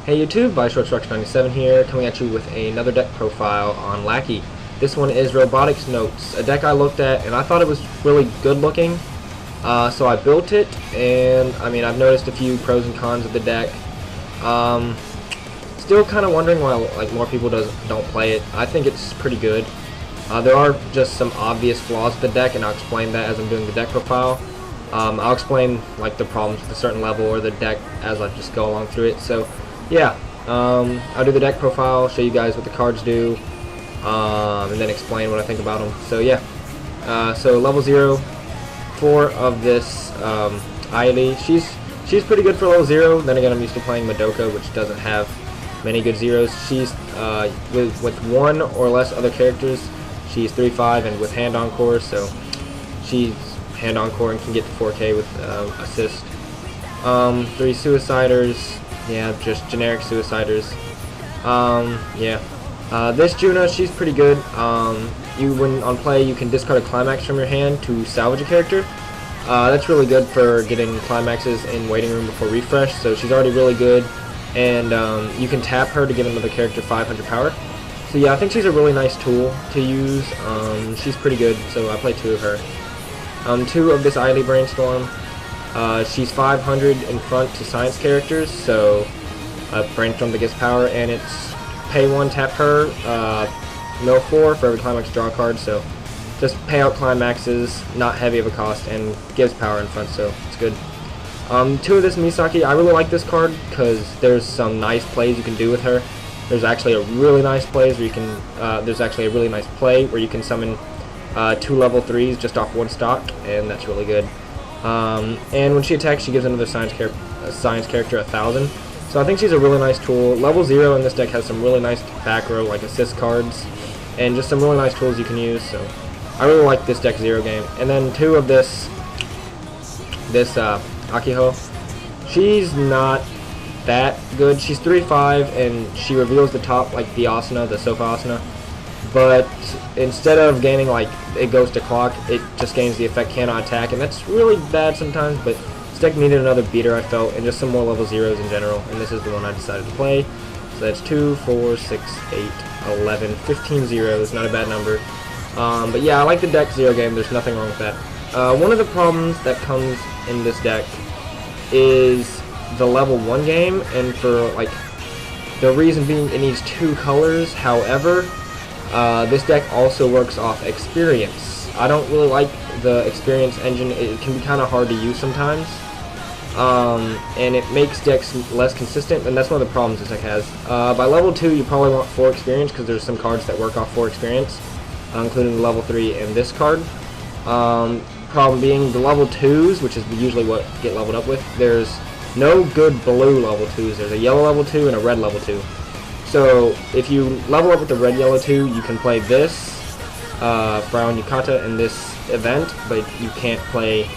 Hey YouTube, Weiss Schwarz 97 here, coming at you with another deck profile on Lackey. This one is Robotics Notes, a deck I looked at and I thought it was really good looking. So I built it, and I mean, I've noticed a few pros and cons of the deck. Still kind of wondering why more people don't play it. I think it's pretty good. There are just some obvious flaws with the deck, and I'll explain that as I'm doing the deck profile. I'll explain the problems with a certain level or the deck as I just go along through it. So yeah, I'll do the deck profile, show you guys what the cards do, and then explain what I think about them. So yeah, so level 0, 4 of this Aili. She's pretty good for level 0. Then again, I'm used to playing Madoka, which doesn't have many good zeros. She's with one or less other characters, she's 3-5 and with hand on core, so she's hand on core and can get to 4K with assist. 3 suiciders. Yeah, just generic suiciders. This Juna, she's pretty good. When on play, you can discard a climax from your hand to salvage a character. That's really good for getting climaxes in waiting room before refresh. So she's already really good, and you can tap her to give another character 500 power. So yeah, I think she's a really nice tool to use. She's pretty good, so I play 2 of her. 2 of this Aili Brainstorm. She's 500 in front to science characters, so Brainstorm that gets power, and it's pay 1, tap her, mill 4 for every climax draw card, so just pay out climaxes, not heavy of a cost, and gives power in front, so it's good. 2 of this Misaki, I really like this card because there's some nice plays you can do with her. There's actually a really nice play where you can summon 2 level 3s just off 1 stock, and that's really good. And when she attacks, she gives another science character 1,000. So I think she's a really nice tool. Level 0 in this deck has some really nice back row assist cards, and just some really nice tools you can use. So I really like this deck 0 game. And then 2 of this Akiho. She's not that good. She's 3-5, and she reveals the top the asana, the sofa asana. But instead of gaining it goes to clock, it just gains the effect cannot attack, and that's really bad sometimes. But this deck needed another beater, I felt, and just some more level 0s in general, and this is the one I decided to play. So that's 2, 4, 6, 8, 11, 15 zeros, not a bad number. But yeah, I like the deck 0 game, there's nothing wrong with that. One of the problems that comes in this deck is the level 1 game, and for the reason being it needs 2 colors. However, this deck also works off experience. I don't really like the experience engine. It can be kind of hard to use sometimes, and it makes decks less consistent, and that's one of the problems this deck has. By level 2, you probably want 4 experience because there's some cards that work off 4 experience, including the level 3 and this card. Problem being the level 2s, which is usually what get leveled up with, there's no good blue level 2s. There's a yellow level 2 and a red level 2. So if you level up with the red yellow 2, you can play this Brown Yukata in this event, but you can't play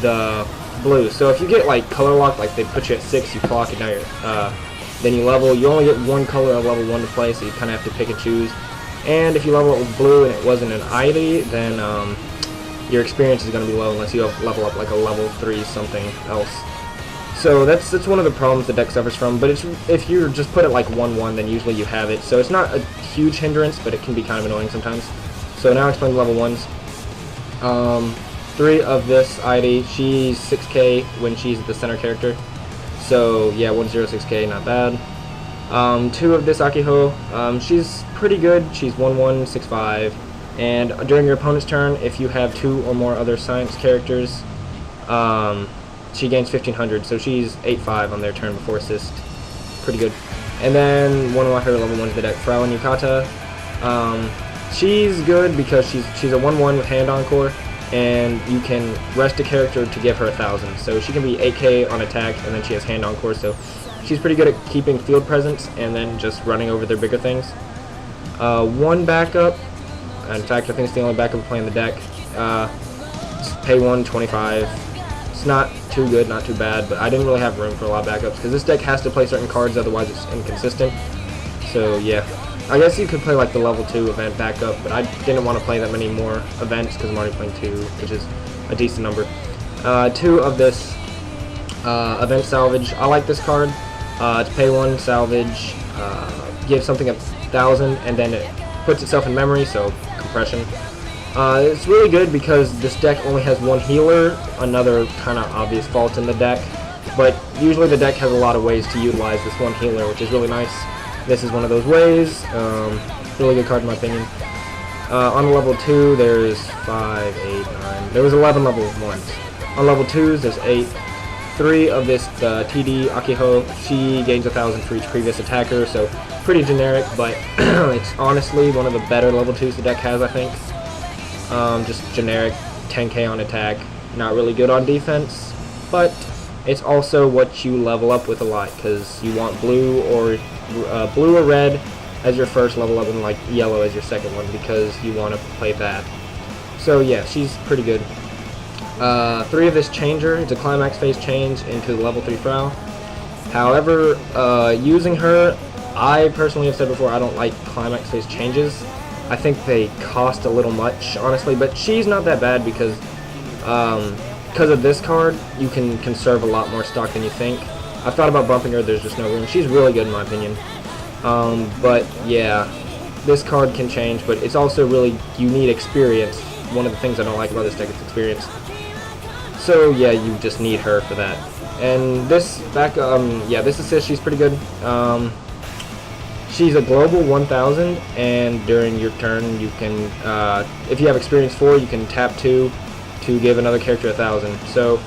the blue. So if you get color lock, they put you at 6, you clock, and now you're then you level. You only get 1 color of level 1 to play, so you kind of have to pick and choose. And if you level up with blue and it wasn't an Aili, then your experience is going to be low unless you level up a level 3 something else. So that's one of the problems the deck suffers from, but if you just put it 1-1, then usually you have it. So it's not a huge hindrance, but it can be kind of annoying sometimes. So now I'll explain the level 1s. 3 of this ID, she's 6k when she's the center character. So yeah, 106k, not bad. 2 of this Akiho, she's pretty good. She's 1-1, 6-5. And during your opponent's turn, if you have 2 or more other science characters, she gains 1500, so she's 8-5 on their turn before assist. Pretty good. And then one of her level 1s in the deck, Fraulein Yukata. She's good because she's a 1-1 with hand on core, and you can rest a character to give her 1,000. So she can be 8k on attack, and then she has hand on core, so she's pretty good at keeping field presence and then just running over their bigger things. 1 backup. In fact, I think it's the only backup playing the deck. Pay 1, 25. It's not too good, not too bad, but I didn't really have room for a lot of backups because this deck has to play certain cards, otherwise it's inconsistent. So yeah, I guess you could play the level 2 event backup, but I didn't want to play that many more events because I'm already playing 2, which is a decent number. 2 of this event salvage. I like this card. To pay 1, salvage, give something 1,000, and then it puts itself in memory, so compression. It's really good because this deck only has 1 healer, another kind of obvious fault in the deck, but usually the deck has a lot of ways to utilize this 1 healer, which is really nice. This is one of those ways. Really good card in my opinion. On level 2, there's 5, 8, 9. There was 11 level 1s. On level 2s, there's 8. 3 of this TD Akiho. She gains 1,000 for each previous attacker, so pretty generic, but it's honestly one of the better level 2s the deck has, I think. Just generic 10k on attack, not really good on defense, but it's also what you level up with a lot, because you want blue or red as your first level up and like yellow as your second one, because you want to play that. So yeah, she's pretty good. 3 of this changer, it's a climax phase change into the level 3 Frau. However, using her, I personally have said before I don't like climax phase changes. I think they cost a little much, honestly, but she's not that bad because of this card, you can conserve a lot more stock than you think. I've thought about bumping her, there's just no room. She's really good in my opinion. But yeah, this card can change, but it's also really, you need experience. One of the things I don't like about this deck is experience. So yeah, you just need her for that. And this yeah, this assist, she's pretty good. She's a global 1,000, and during your turn, you can, if you have experience 4, you can tap 2 to give another character 1,000. So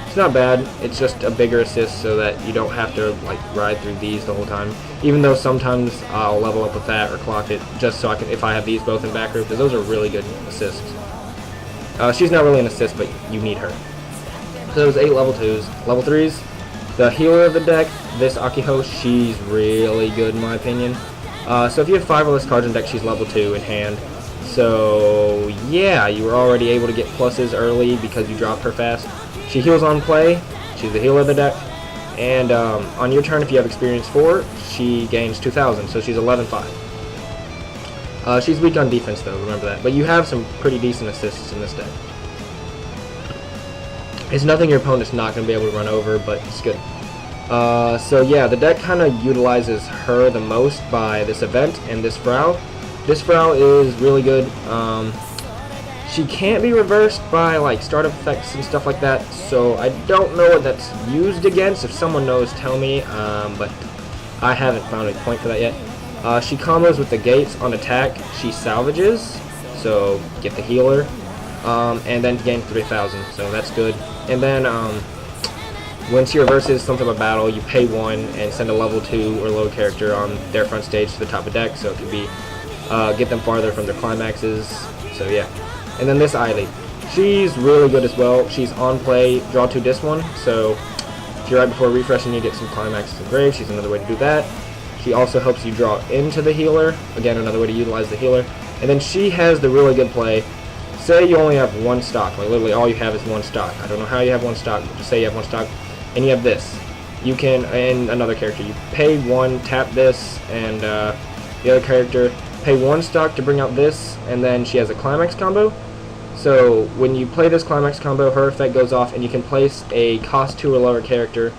it's not bad. It's just a bigger assist, so that you don't have to like ride through these the whole time. Even though sometimes I'll level up with that or clock it, just so I can, if I have these both in back row, because those are really good assists. She's not really an assist, but you need her. So those 8 level 2s. Level 3s, the healer of the deck, this Akiho, she's really good in my opinion. So if you have 5 of those cards in deck, she's level 2 in hand. So yeah, you were already able to get pluses early because you dropped her fast. She heals on play, she's the healer of the deck. And on your turn, if you have experience 4, she gains 2,000, so she's 11.5. She's weak on defense though, remember that. But you have some pretty decent assists in this deck. It's nothing your opponent's not going to be able to run over, but it's good. So yeah, the deck kind of utilizes her the most by this event and this Frau. This Frau is really good. She can't be reversed by like startup effects and stuff like that, so I don't know what that's used against. If someone knows, tell me, but I haven't found a point for that yet. She combos with the gates on attack. She salvages, so get the healer, and then gain 3,000, so that's good. And then when she reverses something about battle, you pay 1 and send a level 2 or low character on their front stage to the top of deck, so it could be get them farther from their climaxes. So yeah. And then this Eiley, she's really good as well. She's on play, draw 2 disc 1, so if you're right before refreshing, you get some climaxes and grave. She's another way to do that. She also helps you draw into the healer, again another way to utilize the healer. And then she has the really good play. Say you only have 1 stock, like literally all you have is 1 stock. I don't know how you have 1 stock, but just say you have 1 stock, and you have this. You can, and another character, you pay 1, tap this, and the other character, pay 1 stock to bring out this, and then she has a climax combo. So when you play this climax combo, her effect goes off, and you can place a cost 2 or lower character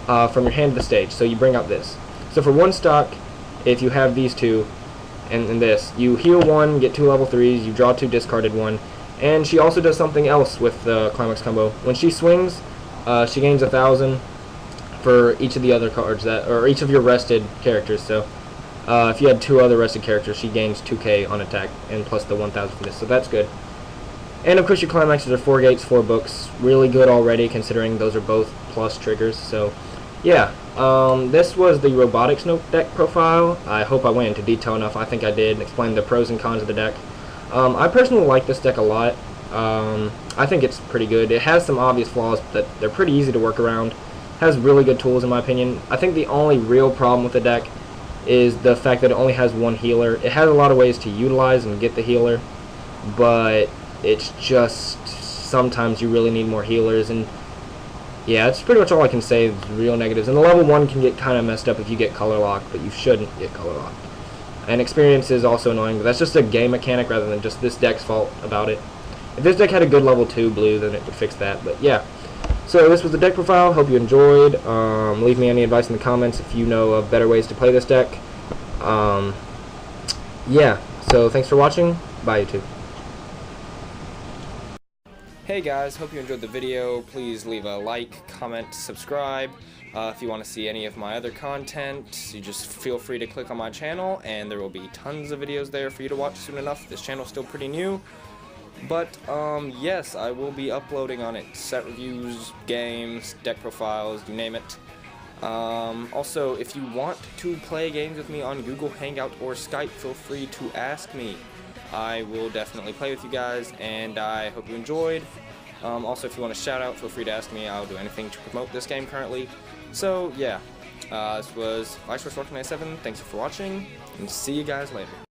from your hand to the stage. So you bring out this. So for 1 stock, if you have these 2, and this, you heal 1, get 2 level 3s, you draw 2, discarded 1, and she also does something else with the climax combo. When she swings, she gains 1,000 for each of the other cards that, or each of your rested characters. So if you had 2 other rested characters, she gains 2k on attack, and plus the 1,000 for this. So that's good. And of course your climaxes are 4 gates, 4 books. Really good already, considering those are both plus triggers. So yeah, this was the Robotics deck profile. I hope I went into detail enough. I think I did, and explained the pros and cons of the deck. I personally like this deck a lot. I think it's pretty good. It has some obvious flaws, but they're pretty easy to work around. Has really good tools in my opinion. I think the only real problem with the deck is the fact that it only has 1 healer. It has a lot of ways to utilize and get the healer, but it's just sometimes you really need more healers, and yeah, that's pretty much all I can say is real negatives. And the level 1 can get kind of messed up if you get color lock, but you shouldn't get color locked. And experience is also annoying, but that's just a game mechanic rather than just this deck's fault about it. If this deck had a good level 2 blue, then it would fix that, but yeah. So this was the deck profile. Hope you enjoyed. Leave me any advice in the comments if you know of better ways to play this deck. Yeah, so thanks for watching. Bye, YouTube. Hey guys, hope you enjoyed the video. Please leave a like, comment, subscribe. If you want to see any of my other content, you just feel free to click on my channel, and there will be tons of videos there for you to watch soon enough. This channel's still pretty new, but yes, I will be uploading on it. Set reviews, games, deck profiles, you name it. Also, if you want to play games with me on Google Hangout or Skype, feel free to ask me. I will definitely play with you guys, and I hope you enjoyed. Also, if you want a shout out, feel free to ask me. I'll do anything to promote this game currently. So, yeah, this was Weiss Schwarz 97. Thanks for watching, and see you guys later.